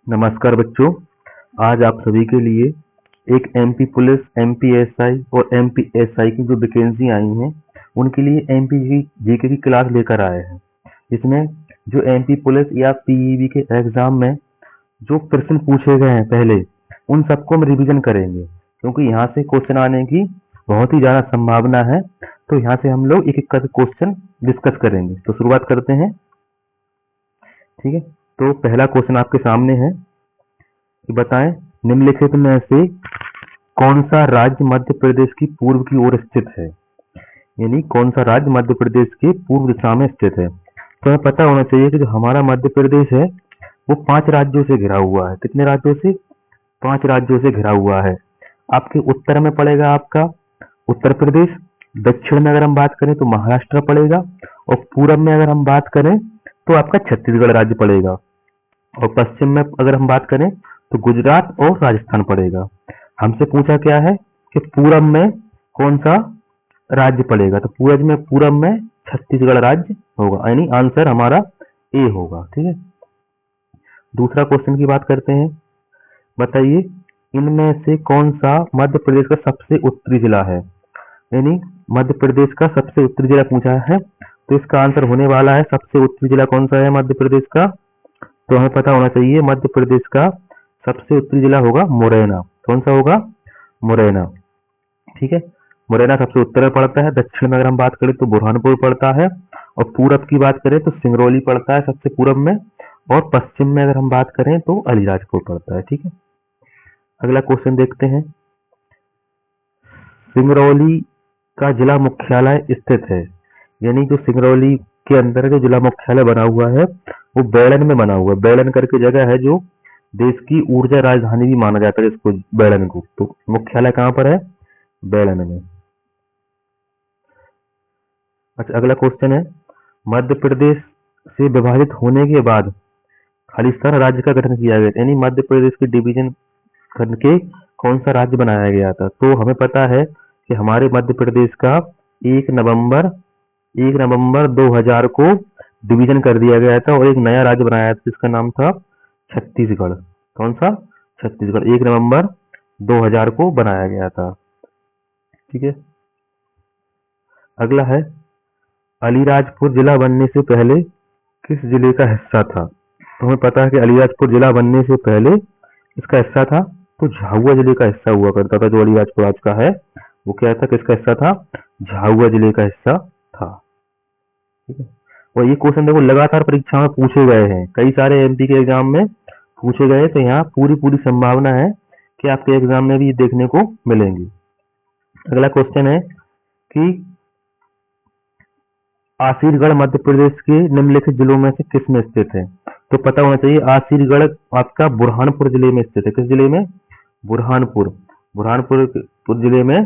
नमस्कार बच्चों। आज आप सभी के लिए एक एमपी पुलिस, एमपीएसआई और एमपीएसआई की जो वैकेंसी आई हैं उनके लिए एमपी जीके की क्लास लेकर आए हैं। इसमें जो एमपी पुलिस या पीईबी के एग्जाम में जो प्रश्न पूछे गए हैं पहले, उन सबको हम रिवीजन करेंगे क्योंकि यहाँ से क्वेश्चन आने की बहुत ही ज़्यादा संभावना है। तो यहाँ से हम लोग एक एक करके क्वेश्चन डिस्कस करेंगे। तो शुरुआत करते हैं। ठीक है, तो पहला क्वेश्चन आपके सामने है कि बताएं निम्नलिखित में से कौन सा राज्य मध्य प्रदेश की पूर्व की ओर स्थित है। यानी कौन सा राज्य मध्य प्रदेश की पूर्व दिशा में स्थित है। तो हमें पता होना चाहिए कि जो हमारा मध्य प्रदेश है वो 5 राज्यों से घिरा हुआ है। कितने राज्यों से? 5 राज्यों से घिरा हुआ है। आपके उत्तर में पड़ेगा आपका उत्तर प्रदेश, दक्षिण में अगर हम बात करें तो महाराष्ट्र पड़ेगा, और पूरब में अगर हम बात करें तो आपका छत्तीसगढ़ राज्य पड़ेगा, और पश्चिम में अगर हम बात करें तो गुजरात और राजस्थान पड़ेगा। हमसे पूछा क्या है कि पूरब में कौन सा राज्य पड़ेगा, तो पूरब में छत्तीसगढ़ राज्य होगा, यानी आंसर हमारा ए होगा। ठीक है, दूसरा क्वेश्चन की बात करते हैं। बताइए इनमें से कौन सा मध्य प्रदेश का सबसे उत्तरी जिला है। यानी मध्य प्रदेश का सबसे उत्तरी जिला पूछा है, तो इसका आंसर होने वाला है सबसे उत्तरी जिला कौन सा है मध्य प्रदेश का। तो हमें पता होना चाहिए मध्य प्रदेश का सबसे उत्तरी जिला होगा मुरैना। कौन सा होगा? मुरैना। ठीक है, मुरैना सबसे उत्तर में पड़ता है। दक्षिण में अगर हम बात करें तो बुरहानपुर पड़ता है, और पूरब की बात करें तो सिंगरौली पड़ता है सबसे पूरब में, और पश्चिम में अगर हम बात करें तो अलीराजपुर पड़ता है। ठीक है, अगला क्वेश्चन देखते हैं। सिंगरौली का जिला मुख्यालय स्थित है। यानी जो सिंगरौली के अंदर जो जिला मुख्यालय बना हुआ है वो बेड़न में बना हुआ है। बेड़न करके जगह है जो देश की ऊर्जा राजधानी भी माना जाता है इसको, बेड़न को। तो मुख्यालय कहाँ पर है? बेड़न में। अच्छा, अगला क्वेश्चन है मध्य प्रदेश से विभाजित होने के बाद खालिस्तान राज्य का गठन किया गया। यानी मध्य प्रदेश के डिवीजन करके कौन सा राज्य बनाया गया था। तो हमें पता है कि हमारे मध्य प्रदेश का 1 नवंबर 2000 को डिवीजन कर दिया गया था और एक नया राज्य बनाया था जिसका नाम था छत्तीसगढ़। कौन सा? छत्तीसगढ़। 1 नवंबर 2000 को बनाया गया था। ठीक है, अगला है अलीराजपुर जिला बनने से पहले किस जिले का हिस्सा था। तो हमें पता है कि अलीराजपुर जिला बनने से पहले इसका हिस्सा था तो झाबुआ जिले का हिस्सा हुआ करता था। जो अलीराजपुर आज का है वो क्या था, किसका हिस्सा था? झाबुआ जिले का हिस्सा था। ठीक है, और ये क्वेश्चन देखो लगातार परीक्षा में पूछे गए हैं, कई सारे एमपी के एग्जाम में पूछे गए, तो यहाँ पूरी संभावना है कि आपके एग्जाम में भी ये देखने को मिलेंगे। अगला क्वेश्चन है कि आसीरगढ़ मध्य प्रदेश के निम्नलिखित जिलों में से किस में स्थित है। तो पता होना चाहिए आसीरगढ़ आपका बुरहानपुर जिले में स्थित है। किस जिले में? बुरहानपुर जिले में।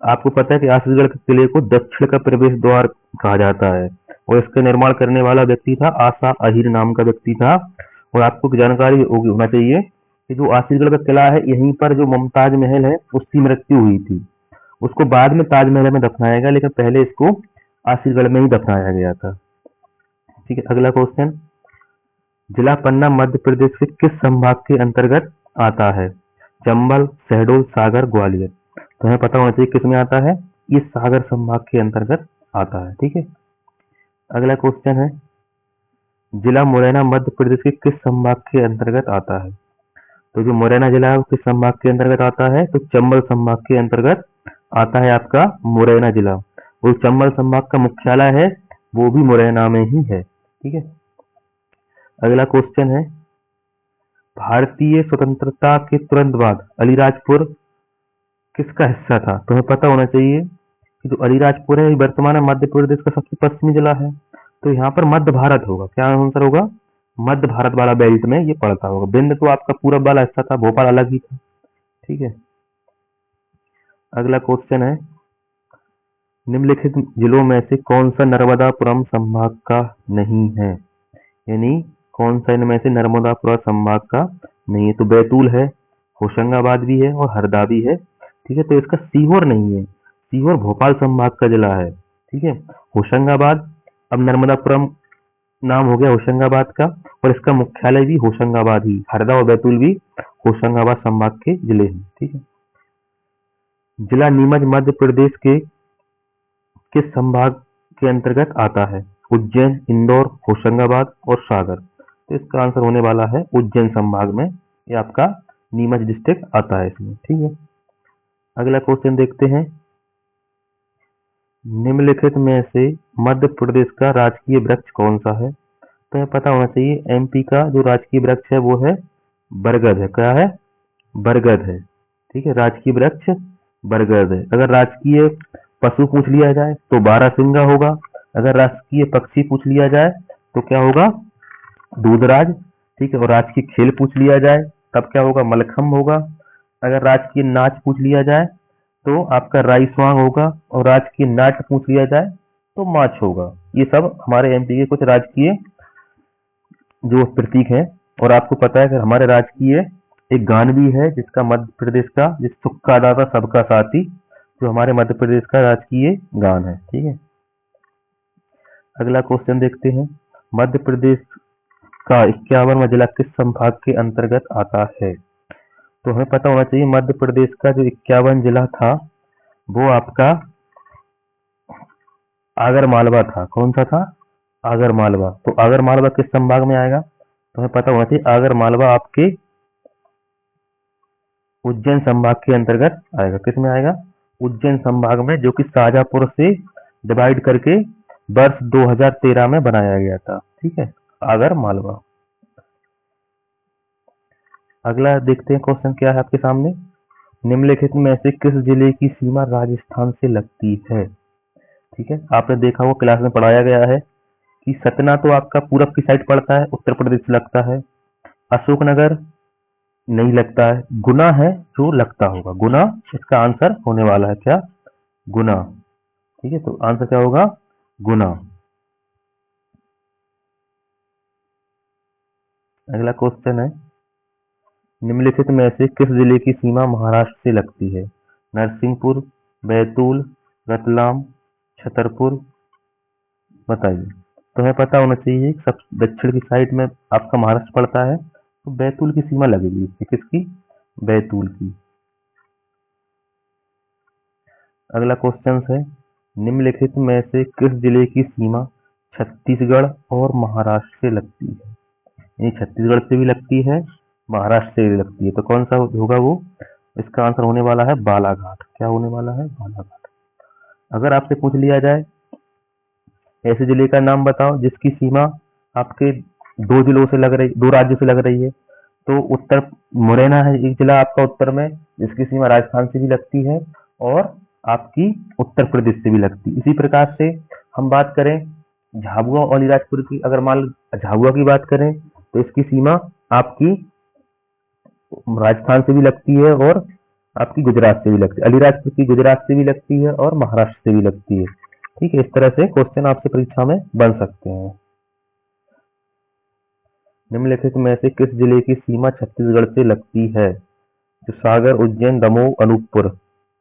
आपको पता है कि आसीरगढ़ के किले को दक्षिण का प्रवेश द्वार कहा जाता है, और इसका निर्माण करने वाला व्यक्ति था आसा अहीर नाम का व्यक्ति था। और आपको जानकारी होना चाहिए कि जो आसीरगढ़ का किला है यहीं पर जो मुमताज महल है उसकी मृत्यु हुई थी। उसको बाद में ताजमहल में दफनाया गया, लेकिन पहले इसको आसीरगढ़ में ही दफनाया गया था। ठीक है, अगला क्वेश्चन, जिला पन्ना मध्य प्रदेश के किस संभाग के अंतर्गत आता है। चंबल, शहडोल, सागर, ग्वालियर। तो हमें पता होना चाहिए किस में आता है, ये सागर संभाग के अंतर्गत आता है। ठीक है, अगला क्वेश्चन है जिला मुरैना मध्य प्रदेश के किस संभाग के अंतर्गत आता है। तो जो मुरैना जिला है वो किस संभाग के अंतर्गत आता है, तो चंबल संभाग के अंतर्गत आता है आपका मुरैना जिला। और चंबल संभाग का मुख्यालय है वो भी मुरैना में ही है। ठीक है, अगला क्वेश्चन है भारतीय स्वतंत्रता के तुरंत बाद अलीराजपुर किसका हिस्सा था। तो हमें पता होना चाहिए कि जो अलीराजपुर है वर्तमान में मध्य प्रदेश का सबसे पश्चिमी जिला है, तो यहाँ पर मध्य भारत होगा। क्या आंसर होगा? मध्य भारत वाला बेल्ट में ये पड़ता होगा। विंध्य तो आपका पूरब वाला हिस्सा था, भोपाल अलग ही था। ठीक है, अगला क्वेश्चन है निम्नलिखित जिलों में से कौन सा नर्मदापुरम संभाग का नहीं है। यानी कौन सा इनमें से नर्मदापुरम संभाग का नहीं है। तो बैतूल है, होशंगाबाद भी है और हरदा भी है। ठीक है, तो इसका सीहोर नहीं है। सीहोर भोपाल संभाग का जिला है। ठीक है, होशंगाबाद अब नर्मदापुरम नाम हो गया होशंगाबाद का, और इसका मुख्यालय भी होशंगाबाद ही, हरदा और बैतूल भी होशंगाबाद संभाग के जिले हैं। ठीक है। जिला नीमच मध्य प्रदेश के किस संभाग के अंतर्गत आता है? उज्जैन, इंदौर, होशंगाबाद और सागर। तो इसका आंसर होने वाला है उज्जैन संभाग में, ये आपका नीमच डिस्ट्रिक्ट आता है इसमें। ठीक है। अगला क्वेश्चन देखते हैं, निम्नलिखित में से मध्य प्रदेश का राजकीय वृक्ष कौन सा है? तो हमें पता होना चाहिए एमपी का जो राजकीय वृक्ष है वो है बरगद है। क्या है? बरगद है। ठीक है, राजकीय वृक्ष बरगद है। अगर राजकीय पशु पूछ लिया जाए तो बारहसिंगा होगा। अगर राजकीय पक्षी पूछ लिया जाए तो क्या होगा? दूधराज। ठीक है, और राजकीय खेल पूछ लिया जाए तब क्या होगा? मलखम्ब होगा। अगर राजकीय नाच पूछ लिया जाए तो आपका राईस्वांग होगा, और राजकीय नाट्य पूछ लिया जाए तो माच होगा। ये सब हमारे एमपी के कुछ राजकीय जो प्रतीक है। और आपको पता है कि हमारे राजकीय एक गान भी है जिसका मध्य प्रदेश का, जिस सुक्का दाता सबका साथी, जो हमारे मध्य प्रदेश का राजकीय गान है। ठीक है। अगला क्वेश्चन देखते हैं, मध्य प्रदेश का 51वां जिला किस संभाग के अंतर्गत आता है? तो हमें पता होना चाहिए मध्य प्रदेश का जो 51 जिला था वो आपका आगर मालवा था। कौन सा था? आगर मालवा। तो आगर मालवा किस संभाग में आएगा? तो हमें पता होना चाहिए आगर मालवा आपके उज्जैन संभाग के अंतर्गत आएगा। किस में आएगा? उज्जैन संभाग में, जो कि शाजापुर से डिवाइड करके वर्ष 2013 में बनाया गया था। ठीक है, आगर मालवा। अगला देखते हैं क्वेश्चन क्या है आपके सामने, निम्नलिखित में से किस जिले की सीमा राजस्थान से लगती है? ठीक है, आपने देखा होगा क्लास में पढ़ाया गया है कि सतना तो आपका पूरब की साइड पड़ता है, उत्तर प्रदेश से लगता है। अशोकनगर नहीं लगता है। गुना है जो लगता होगा, गुना इसका आंसर होने वाला है। क्या? गुना। ठीक है, तो आंसर क्या होगा? गुना। अगला क्वेश्चन है, निम्नलिखित में से किस जिले की सीमा महाराष्ट्र से लगती है? नरसिंहपुर, बैतूल, रतलाम, छतरपुर। बताइए। तो हमें पता होना चाहिए सब दक्षिण की साइड में आपका महाराष्ट्र पड़ता है, तो बैतूल की सीमा लगेगी इसकी। किसकी? बैतूल की। अगला क्वेश्चन है, निम्नलिखित में से किस जिले की सीमा छत्तीसगढ़ और महाराष्ट्र से लगती है? यानी छत्तीसगढ़ से भी लगती है, महाराष्ट्र से भी लगती है। तो कौन सा होगा वो? इसका आंसर होने वाला है बालाघाट। क्या होने वाला है? बालाघाट। अगर आपसे पूछ लिया जाए ऐसे जिले का नाम बताओ जिसकी सीमा आपके दो जिलों से लग रही, दो राज्यों से लग रही है, तो उत्तर मुरैना है एक जिला आपका उत्तर में, जिसकी सीमा राजस्थान से भी लगती है और आपकी उत्तर प्रदेश से भी लगती है। इसी प्रकार से हम बात करें झाबुआ और अलीराजपुर की, अगर मान झाबुआ की बात करें तो इसकी सीमा आपकी राजस्थान से भी लगती है और आपकी गुजरात से भी लगती है। अलीराजपुर की गुजरात से भी लगती है और महाराष्ट्र से भी लगती है। ठीक है, इस तरह से क्वेश्चन आपसे परीक्षा में बन सकते हैं। निम्नलिखित में से किस जिले की सीमा छत्तीसगढ़ से लगती है? तो सागर, उज्जैन, दमोह, अनूपपुर।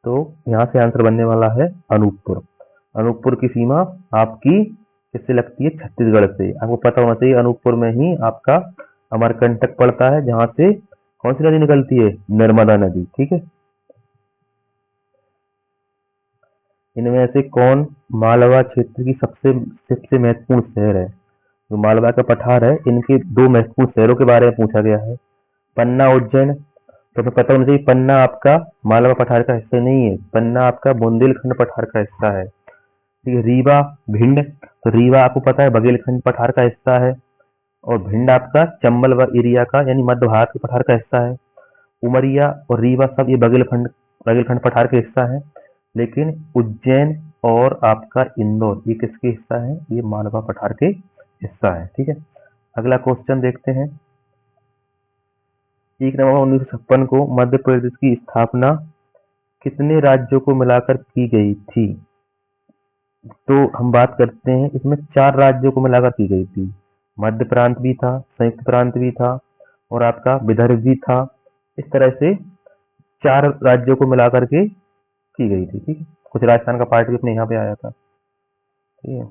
तो यहाँ से आंसर बनने वाला है अनूपपुर। अनूपपुर की सीमा आपकी किससे लगती है? छत्तीसगढ़ से। आपको पता होना चाहिए अनूपपुर में ही आपका अमरकंटक पड़ता है, जहां से कौन सी नदी निकलती है? नर्मदा नदी। ठीक है। इनमें से कौन मालवा क्षेत्र की सबसे सबसे महत्वपूर्ण शहर है? जो मालवा का पठार है, इनके दो महत्वपूर्ण शहरों के बारे में पूछा गया है, पन्ना, उज्जैन। तो हमें पता होना चाहिए पन्ना आपका मालवा पठार का हिस्सा नहीं है, पन्ना आपका बुंदेलखंड पठार का हिस्सा है। ठीक है। रीवा, भिंड। तो रीवा आपको पता है बघेलखंड पठार का हिस्सा है, और भिंड आपका चंबल व एरिया का यानी मध्य भारत के पठार का हिस्सा है। उमरिया और रीवा सब ये बघेलखंड बघेलखंड पठार के हिस्सा है, लेकिन उज्जैन और आपका इंदौर ये किसके हिस्सा है? ये मालवा पठार के हिस्सा है। ठीक है। अगला क्वेश्चन देखते हैं, 1 नवंबर 1956 को मध्य प्रदेश की स्थापना कितने राज्यों को मिलाकर की गई थी? तो हम बात करते हैं, इसमें 4 राज्यों को मिलाकर की गई थी। मध्य प्रांत भी था, संयुक्त प्रांत भी था और आपका विदर्भ भी था। इस तरह से 4 राज्यों को मिलाकर के की गई थी। ठीक है। कुछ राजस्थान का पार्ट भी अपने यहाँ पे आया था। ठीक है।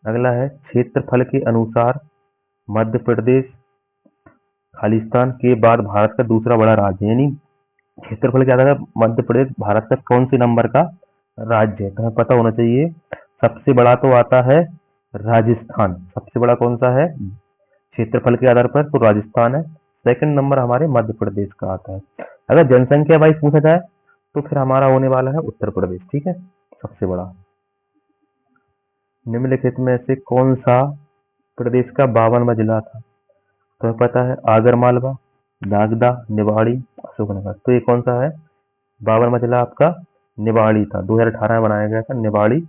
अगला है क्षेत्रफल के अनुसार मध्य प्रदेश खालिस्तान के बाद भारत का दूसरा बड़ा राज्य है, यानी क्षेत्रफल के आधार पर मध्य प्रदेश भारत का कौन से नंबर का राज्य है, तो हमें पता होना चाहिए। सबसे बड़ा तो आता है राजस्थान, सबसे बड़ा कौन सा है क्षेत्रफल के आधार पर, तो राजस्थान है। सेकंड नंबर हमारे मध्य प्रदेश का आता है। अगर जनसंख्या वाइज पूछा जाए तो फिर हमारा होने वाला है उत्तर प्रदेश, ठीक है, सबसे बड़ा। निम्नलिखित में से कौन सा प्रदेश का 52वां जिला था, तो हमें पता है आगरमालवा, नागदा, निवाड़ी, अशोकनगर। तो ये कौन सा है 52वां जिला आपका निवाड़ी था, 2018 में बनाया गया था निवाड़ी,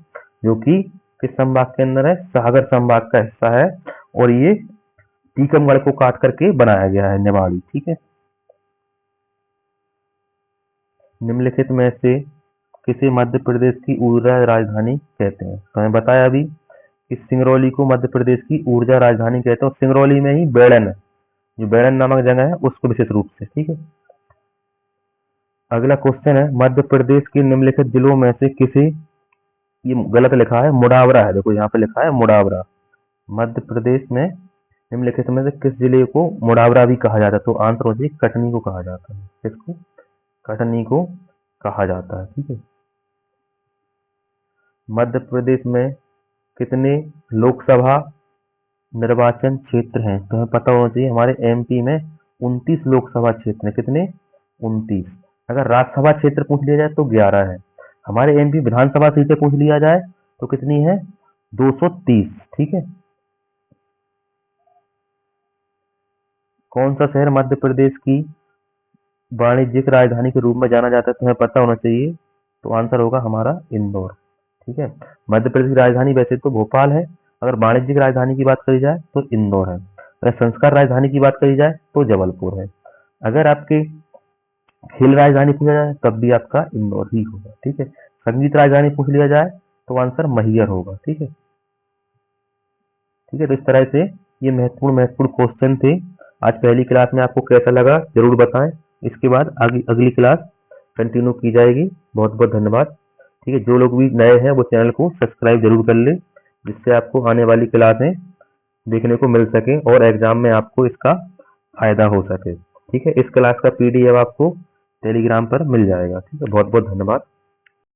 जो कि किस संभाग के अंदर है, सागर संभाग का हिस्सा है, और ये टीकमगढ़ को काट करके बनाया गया है निवाड़ी, ठीक है। निम्नलिखित में से किसे मध्य प्रदेश की ऊर्जा राजधानी कहते हैं, तो हमें बताया अभी कि सिंगरौली को मध्य प्रदेश की ऊर्जा राजधानी कहते हैं, और सिंगरौली में ही बेड़न है, जो बेड़न नामक जगह है उसको विशेष रूप से, ठीक है। अगला क्वेश्चन है मध्य प्रदेश के निम्नलिखित जिलों में से किसे, ये गलत लिखा है, मुडावरा है, देखो यहाँ पे लिखा है मुडावरा। मध्य प्रदेश में निम्नलिखित में से किस जिले को मुडावरा भी कहा जाता है, तो आंसर हो जाए कटनी को कहा जाता है, किसको, कटनी को कहा जाता है, ठीक है। मध्य प्रदेश में कितने लोकसभा निर्वाचन क्षेत्र हैं, तो हमें पता होना चाहिए हमारे एमपी में 29 लोकसभा क्षेत्र हैं, कितने 29। अगर राज्यसभा क्षेत्र पूछ लिया जाए तो 11 है। हमारे एमपी विधानसभा सीटें पूछ लिया जाए तो कितनी है 230, ठीक है। कौन सा शहर मध्य प्रदेश की वाणिज्यिक राजधानी के रूप में जाना जाता है, तो हमें पता होना चाहिए, तो आंसर होगा हमारा इंदौर, ठीक है। मध्य प्रदेश की राजधानी वैसे तो भोपाल है, अगर वाणिज्यिक राजधानी की बात करी जाए तो इंदौर है, अगर संस्कार राजधानी की बात करी जाए तो जबलपुर है, अगर आपके खेल राजधानी पूछा जाए तब भी आपका इंदौर ही होगा, ठीक है। संगीत राजधानी पूछ लिया जाए तो आंसर मैहर होगा, ठीक है। ठीक है, तो इस तरह से ये महत्वपूर्ण क्वेश्चन थे। आज पहली क्लास में आपको कैसा लगा जरूर बताएं, इसके बाद अगली क्लास कंटिन्यू की जाएगी। बहुत बहुत धन्यवाद, ठीक है। जो लोग भी नए हैं वो चैनल को सब्सक्राइब जरूर कर ले, जिससे आपको आने वाली क्लासें देखने को मिल सके और एग्जाम में आपको इसका फायदा हो सके, ठीक है। इस क्लास का पीडीएफ आपको टेलीग्राम पर मिल जाएगा, ठीक है। बहुत बहुत धन्यवाद।